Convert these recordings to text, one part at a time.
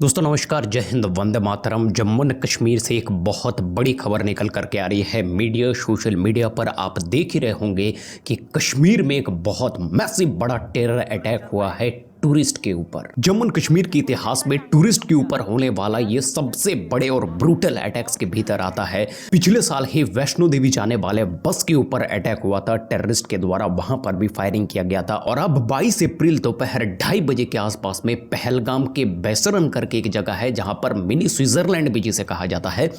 दोस्तों नमस्कार, जय हिंद, वंदे मातरम। जम्मू एंड कश्मीर से एक बहुत बड़ी खबर निकल करके आ रही है। मीडिया, सोशल मीडिया पर आप देख ही रहे होंगे कि कश्मीर में एक बहुत मैसिव बड़ा टेरर अटैक हुआ है टूरिस्ट के ऊपर। जम्मू एंड कश्मीर के इतिहास में टूरिस्ट के ऊपर होने वाला ये सबसे बड़े और ब्रूटल अटैक्स के भीतर आता है। पिछले साल ही वैष्णो देवी जाने वाले बस के ऊपर अटैक हुआ था टेररिस्ट के द्वारा, वहां पर भी फायरिंग किया गया था। और अब 22 अप्रैल दोपहर 2:30 बजे के आसपास में पहलगाम के बैसरन करके एक जगह है जहां पर मिनी स्विट्जरलैंड भी जिसे कहा जाता है,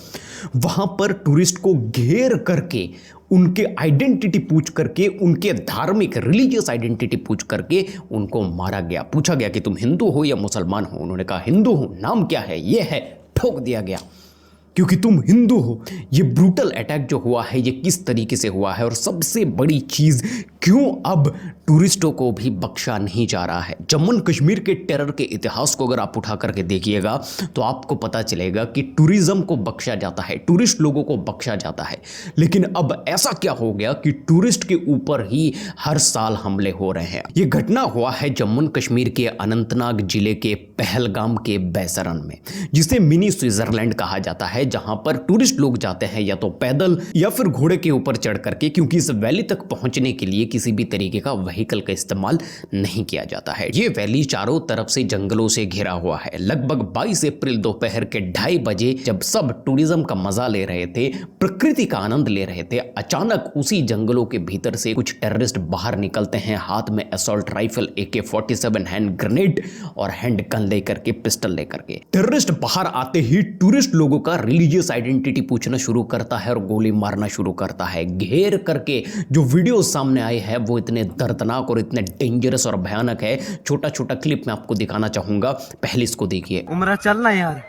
वहां पर टूरिस्ट को घेर करके उनके आइडेंटिटी पूछ करके, उनके धार्मिक रिलीजियस आइडेंटिटी पूछ करके उनको मारा गया। पूछा गया कि तुम हिंदू हो या मुसलमान हो। उन्होंने कहा हिंदू हूं, नाम क्या है, ये है, ठोक दिया गया क्योंकि तुम हिंदू हो। ये ब्रूटल अटैक जो हुआ है ये किस तरीके से हुआ है, और सबसे बड़ी चीज क्यों अब टूरिस्टों को भी बख्शा नहीं जा रहा है। जम्मू एंड कश्मीर के टेरर के इतिहास को अगर आप उठा करके देखिएगा तो आपको पता चलेगा कि टूरिज्म को बख्शा जाता है, टूरिस्ट लोगों को बख्शा जाता है। लेकिन अब ऐसा क्या हो गया कि टूरिस्ट के ऊपर ही हर साल हमले हो रहे हैं। ये घटना हुआ है जम्मू एंड कश्मीर के अनंतनाग जिले के पहलगाम के बैसरन में, जिसे मिनी स्विट्जरलैंड कहा जाता है, जहां पर टूरिस्ट लोग जाते हैं या तो पैदल या फिर घोड़े के ऊपर चढ़ करके, क्योंकि इस वैली तक पहुंचने के लिए किसी भी तरीके का व्हीकल का इस्तेमाल नहीं किया जाता है। ये वैली चारों तरफ से जंगलों से घिरा हुआ है। लगभग 22 अप्रैल दोपहर के 2:30 बजे जब सब टूरिज्म का मजा ले रहे थे, प्रकृति का आनंद ले रहे थे, अचानक उसी जंगलों के भीतर से कुछ टेररिस्ट बाहर निकलते हैं, हाथ में assault rifle, AK-47 hand grenade और हैंड गन लेकर के, पिस्टल लेकर के। टेररिस्ट बाहर आते ही टूरिस्ट लोगों का रिलीजियस आइडेंटिटी पूछना शुरू करता है और गोली मारना शुरू करता है घेर करके। जो वीडियो सामने आए हैं वो इतने दर्दनाक और इतने डेंजरस और भयानक है। छोटा छोटा क्लिप मैं आपको दिखाना चाहूंगा, पहले इसको देखिए। उमरा चलना यार,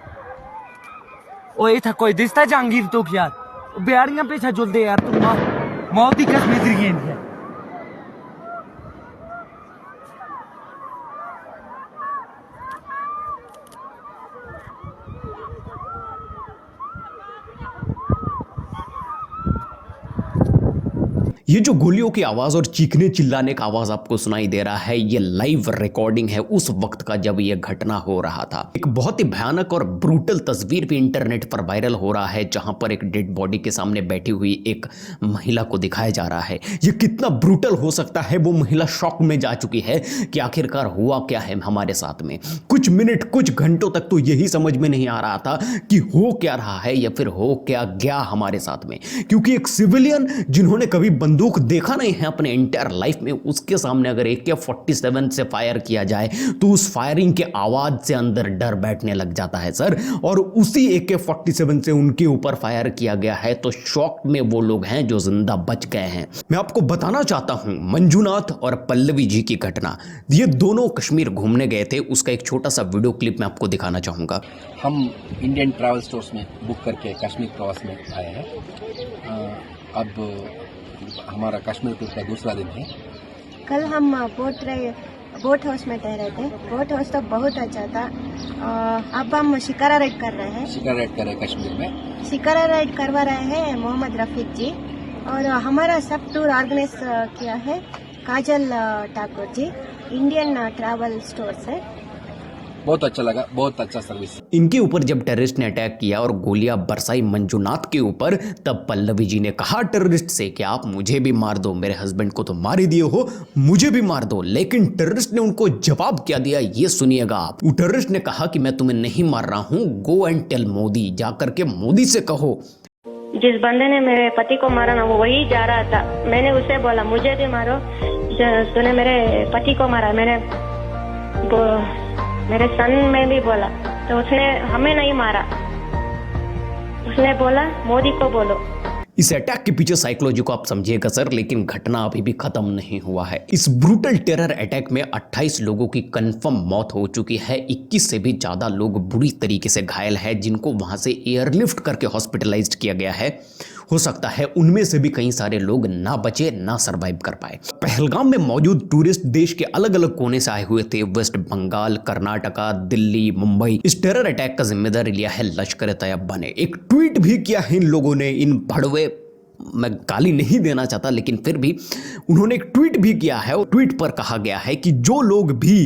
ओ ये था कोई दिसता जहांगीर तो यार, बिहारियां पीछे जुल दे यार, तुम मौत ही कश्मीर गेंद है। ये जो गोलियों की आवाज और चीखने चिल्लाने का आवाज आपको सुनाई दे रहा है, ये लाइव रिकॉर्डिंग है उस वक्त का जब ये घटना हो रहा था। एक बहुत ही भयानक और ब्रूटल तस्वीर भी इंटरनेट पर वायरल हो रहा है, जहां पर एक डेड बॉडी के सामने बैठी हुई एक महिला को दिखाया जा रहा है। ये कितना ब्रूटल हो सकता है, वो महिला शॉक में जा चुकी है कि आखिरकार हुआ क्या है हमारे साथ में। कुछ मिनट, कुछ घंटों तक तो यही समझ में नहीं आ रहा था कि हो क्या रहा है या फिर हो क्या गया हमारे साथ में, क्योंकि एक सिविलियन जिन्होंने कभी बंदूक देखा नहीं है अपने एंटायर लाइफ में, उसके सामने अगर AK-47 से फायर किया जाए तो उस फायरिंग के आवाज से अंदर डर बैठने लग जाता है सर। और उसी AK-47 से उनके ऊपर फायर किया गया है, तो शॉक में वो लोग हैं जो जिंदा बच गए हैं। मैं आपको बताना चाहता हूं मंजूनाथ और पल्लवी जी की घटना। ये दोनों कश्मीर घूमने गए थे, उसका एक छोटा सा वीडियो क्लिप मैं आपको दिखाना चाहूंगा। हम इंडियन ट्रैवल स्टोर्स में बुक करके कश्मीर प्रवास में आए हैं। अब हमारा कश्मीर टूर का दूसरा दिन है। कल हम बोट हाउस में ठहरे थे। बोट हाउस तो बहुत अच्छा था। अब हम शिकारा राइड कर रहे हैं। शिकारा राइड कर रहे हैं कश्मीर में। शिकारा राइड करवा रहे हैं मोहम्मद रफीक जी, और हमारा सब टूर ऑर्गेनाइज किया है काजल Thakur ji, Indian travel store से। बहुत अच्छा लगा, बहुत अच्छा सर्विस। इनके ऊपर जब टेररिस्ट ने अटैक किया और गोलियां बरसाई मंजूनाथ के ऊपर, तब पल्लवी जी ने कहा टेररिस्ट से कि आप मुझे भी मार दो, मेरे हस्बैंड को तो मार ही दिए हो, मुझे भी मार दो। लेकिन टेररिस्ट ने उनको जवाब क्या दिया ये सुनिएगा आप। टेररिस्ट ने कहा कि मैं तुम्हें नहीं मार रहा हूं, गो एंड टेल मोदी, जाकर के मोदी से कहो। जिस बंदे ने मेरे पति को मारा ना, वो वही जा रहा था। मैंने उसे बोला मुझे भी मारो, तूने मेरे पति को मारा। मेरे सन में भी बोला, तो उसने हमें नहीं मारा, उसने बोला मोदी को बोलो। इस अटैक के पीछे साइकोलॉजी को आप समझिएगा सर, लेकिन घटना अभी भी खत्म नहीं हुआ है। इस ब्रूटल टेरर अटैक में 28 लोगों की कंफर्म मौत हो चुकी है, 21 से भी ज्यादा लोग बुरी तरीके से घायल है, जिनको वहां से एयरलिफ्ट करके हॉस्पिटलाइज्ड किया गया है। हो सकता है उनमें से भी कई सारे लोग ना बचे, ना सरवाइव कर पाए। पहलगाम में मौजूद टूरिस्ट देश के अलग अलग कोने से आए हुए थे, वेस्ट बंगाल, कर्नाटका, दिल्ली, मुंबई। इस टेरर अटैक का जिम्मेदारी लिया है लश्कर तैयबा ने। एक ट्वीट भी किया है इन लोगों ने, इन भड़वे, मैं गाली नहीं देना चाहता लेकिन फिर भी उन्होंने एक ट्वीट भी किया है और ट्वीट पर कहा गया है कि जो लोग भी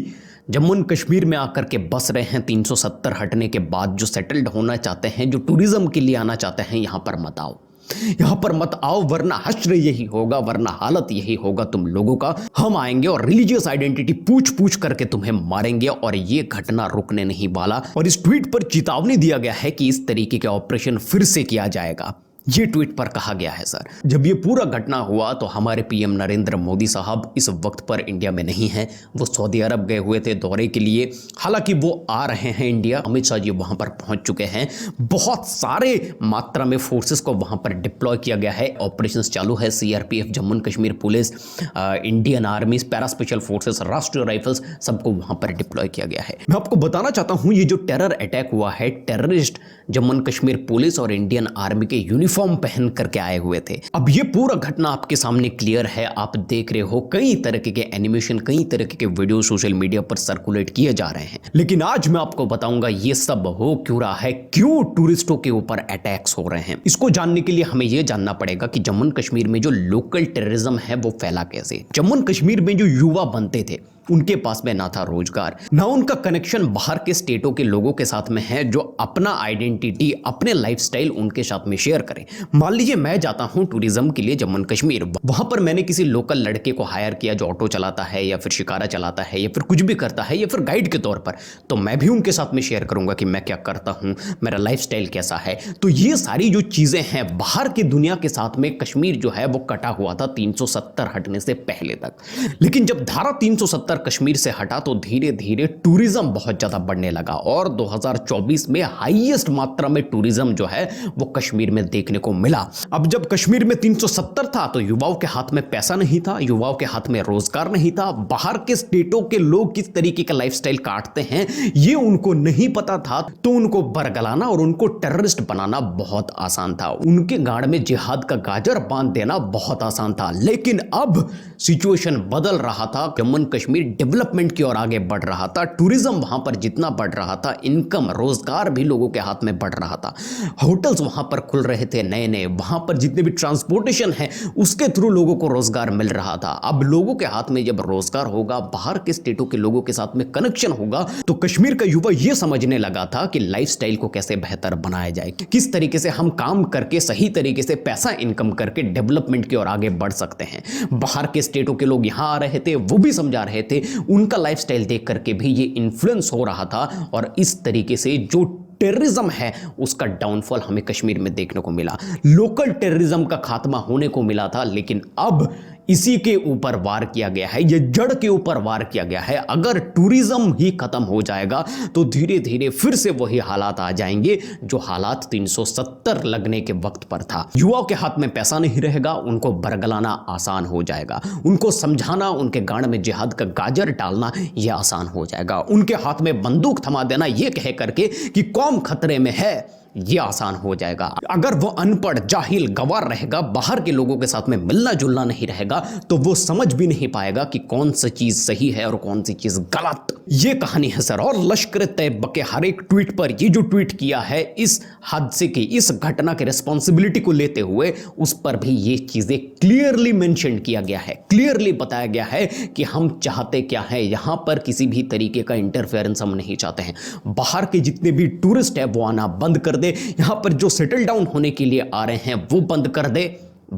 जम्मू एंड कश्मीर में आकर के बस रहे हैं 370 हटने के बाद, जो सेटल्ड होना चाहते हैं, जो टूरिज्म के लिए आना चाहते हैं, यहाँ पर मत आओ, यहाँ पर मत आओ, वरना हश्र यही होगा, वरना हालत यही होगा तुम लोगों का। हम आएंगे और रिलीजियस आइडेंटिटी पूछ पूछ करके तुम्हें मारेंगे और ये घटना रुकने नहीं वाला। और इस ट्वीट पर चेतावनी दिया गया है कि इस तरीके के ऑपरेशन फिर से किया जाएगा, ये ट्वीट पर कहा गया है। सर, जब ये पूरा घटना हुआ तो हमारे पीएम नरेंद्र मोदी साहब इस वक्त पर इंडिया में नहीं हैं, वो सऊदी अरब गए हुए थे दौरे के लिए। हालांकि वो आ रहे हैं इंडिया, अमित शाह जी वहां पर पहुंच चुके हैं, बहुत सारे मात्रा में फोर्सेस को वहां पर डिप्लॉय किया गया है, ऑपरेशंस चालू है। CRPF, Jammu and Kashmir police, Indian army, para special forces, राष्ट्रीय राइफल्स, सबको वहां पर डिप्लॉय किया गया है। मैं आपको बताना चाहता हूं, ये जो टेरर अटैक हुआ है, terrorist Jammu and Kashmir police और इंडियन आर्मी के यूनिफॉर्म पहन करके आए हुए थे। अब ये पूरा घटना आपके सामने क्लियर है, आप देख रहे हो, कई तरह के एनिमेशन, कई तरह के वीडियो सोशल मीडिया पर सर्कुलेट किए जा रहे हैं। लेकिन आज मैं आपको बताऊंगा ये सब हो क्यों रहा है, क्यों टूरिस्टों के ऊपर अटैक्स हो रहे हैं। इसको जानने के लिए हमें यह जानना पड़ेगा कि जम्मू एंड कश्मीर में जो लोकल टेररिज्म है वो फैला कैसे। जम्मू एंड कश्मीर में जो युवा बनते थे, उनके पास में ना था रोजगार, ना उनका कनेक्शन बाहर के स्टेटों के लोगों के साथ में है जो अपना आइडेंटिटी, अपने लाइफस्टाइल उनके साथ में शेयर करें। मान लीजिए मैं जाता हूं टूरिज्म के लिए जम्मू एंड कश्मीर, वहां पर मैंने किसी लोकल लड़के को हायर किया जो ऑटो चलाता है या फिर शिकारा चलाता है या फिर कुछ भी करता है या फिर गाइड के तौर पर, तो मैं भी उनके साथ में शेयर करूंगा कि मैं क्या करता हूं, मेरा लाइफस्टाइल कैसा है। तो ये सारी जो चीजें हैं बाहर की दुनिया के साथ में कश्मीर जो है वो कटा हुआ था 370 हटने से पहले तक। लेकिन जब धारा 370 कश्मीर से हटा तो धीरे धीरे टूरिज्म बहुत ज्यादा बढ़ने लगा और 2024 में हाईएस्ट मात्रा में टूरिज्म जो है वो कश्मीर में देखने को मिला। अब जब कश्मीर में 370 था तो युवाओं के हाथ में पैसा नहीं था, युवाओं के हाथ में रोजगार नहीं था, बाहर के स्टेटों के लोग किस तरीके का लाइफस्टाइल काटते हैं ये उनको नहीं पता था, तो उनको बरगलाना और उनको टेररिस्ट बनाना बहुत आसान था, उनके गाड़ में जिहाद का गाजर बांध देना बहुत आसान था। लेकिन अब सिचुएशन बदल रहा था, जम्मू एंड कश्मीर डेवलपमेंट की ओर आगे बढ़ रहा था, टूरिज्म वहां पर जितना बढ़ रहा था, इनकम, रोजगार भी लोगों के हाथ में बढ़ रहा था, होटल्स वहां पर खुल रहे थे नए नए, वहां पर जितने भी ट्रांसपोर्टेशन है उसके थ्रू लोगों को रोजगार मिल रहा था। अब लोगों के हाथ में जब रोजगार होगा, बाहर के स्टेटों के लोगों के साथ में कनेक्शन होगा, तो कश्मीर का युवा यह समझने लगा था कि लाइफस्टाइल को कैसे बेहतर बनाया जाए, किस तरीके से हम काम करके सही तरीके से पैसा इनकम करके डेवलपमेंट की ओर आगे बढ़ सकते हैं। बाहर के स्टेटों के लोग यहां आ रहे थे, वो भी समझा रहे थे, उनका लाइफस्टाइल देख करके भी ये इन्फ्लुएंस हो रहा था और इस तरीके से जो टेररिज्म है उसका डाउनफॉल हमें कश्मीर में देखने को मिला, लोकल टेररिज्म का खात्मा होने को मिला था। लेकिन अब इसी के ऊपर वार किया गया है, ये जड़ के ऊपर वार किया गया है। अगर टूरिज्म ही खत्म हो जाएगा तो धीरे धीरे फिर से वही हालात आ जाएंगे जो हालात 370 लगने के वक्त पर था। युवाओं के हाथ में पैसा नहीं रहेगा, उनको बरगलाना आसान हो जाएगा, उनको समझाना, उनके गाड़ में जिहाद का गाजर डालना यह आसान हो जाएगा, उनके हाथ में बंदूक थमा देना यह कह करके कि कौम खतरे में है ये आसान हो जाएगा। अगर वो अनपढ़, जाहिल, गवार रहेगा, बाहर के लोगों के साथ में मिलना जुलना नहीं रहेगा, तो वो समझ भी नहीं पाएगा कि कौन सी चीज सही है और कौन सी चीज गलत। ये कहानी है सर। और लश्कर तैयबा के हर एक ट्वीट पर ये जो ट्वीट किया है, इस हादसे की, इस घटना की रिस्पॉन्सिबिलिटी को लेते हुए उस पर भी ये चीजें क्लियरली मेंशन किया गया है, क्लियरली बताया गया है कि हम चाहते क्या है। यहां पर किसी भी तरीके का इंटरफेरेंस हम नहीं चाहते हैं। बाहर के जितने भी टूरिस्ट है वो आना बंद कर दे, यहां पर जो सेटल डाउन होने के लिए आ रहे हैं वो बंद कर दे,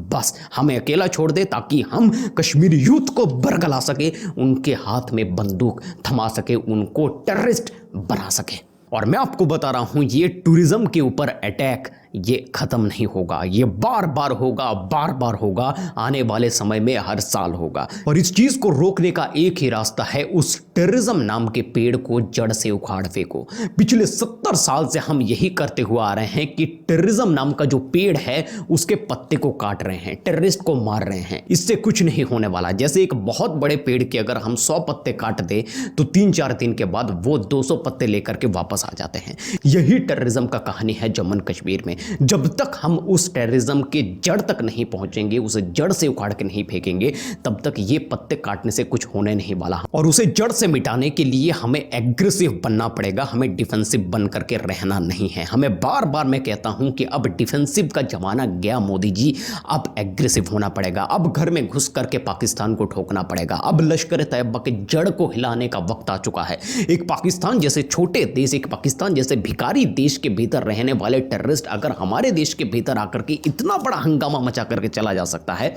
बस हमें अकेला छोड़ दे ताकि हम कश्मीरी यूथ को बरगला सके, उनके हाथ में बंदूक थमा सके, उनको टेररिस्ट बना सके। और मैं आपको बता रहा हूं ये टूरिज्म के ऊपर अटैक ये खत्म नहीं होगा, ये बार बार होगा, बार बार होगा, आने वाले समय में हर साल होगा। और इस चीज को रोकने का एक ही रास्ता है, उस टेररिज्म नाम के पेड़ को जड़ से उखाड़ फेंको। पिछले 70 साल से हम यही करते हुए आ रहे हैं कि टेररिज्म नाम का जो पेड़ है उसके पत्ते को काट रहे हैं, टेररिस्ट को मार रहे हैं, इससे कुछ नहीं होने वाला। जैसे एक बहुत बड़े पेड़ के अगर हम 100 पत्ते काट दे तो 3-4 दिन के बाद वो 200 पत्ते लेकर के वापस वापस आ जाते हैं। यही टेररिज्म का कहानी है जम्मू कश्मीर में। जब तक हम उस टेररिज्म के जड़ तक नहीं पहुंचेंगे, उसे जड़ से उखाड़ के नहीं फेंकेंगे, तब तक ये पत्ते काटने से कुछ होने नहीं वाला। और उसे जड़ से मिटाने के लिए हमें एग्रेसिव बनना पड़ेगा, हमें डिफेंसिव बन करके रहना नहीं है। हमें बार बार मैं कहता हूं कि अब डिफेंसिव का जमाना गया मोदी जी, अब एग्रेसिव होना पड़ेगा। अब घर में घुस करके पाकिस्तान को ठोकना पड़ेगा। अब लश्कर तैयबा के जड़ को हिलाने का वक्त आ चुका है। एक पाकिस्तान जैसे छोटे देश, एक पाकिस्तान जैसे भिखारी देश के भीतर रहने वाले टेररिस्ट अगर हमारे देश के भीतर आकर के इतना बड़ा हंगामा मचा करके चला जा सकता है,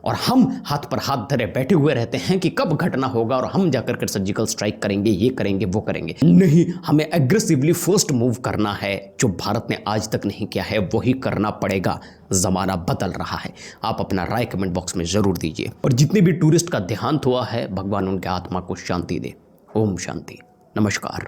और हम हाथ पर हाथ धरे बैठे हुए रहते हैं कि कब घटना होगा और हम जाकर के सर्जिकल स्ट्राइक करेंगे, ये करेंगे, वो करेंगे। नहीं, हमें एग्रेसिवली फर्स्ट मूव करना है। जो भारत ने आज तक नहीं किया है वही करना पड़ेगा। ज़माना बदल रहा है। आप अपना राय कमेंट बॉक्स में ज़रूर दीजिए। और जितने भी टूरिस्ट का देहांत हुआ है, भगवान उनके आत्मा को शांति दे। ओम शांति। नमस्कार।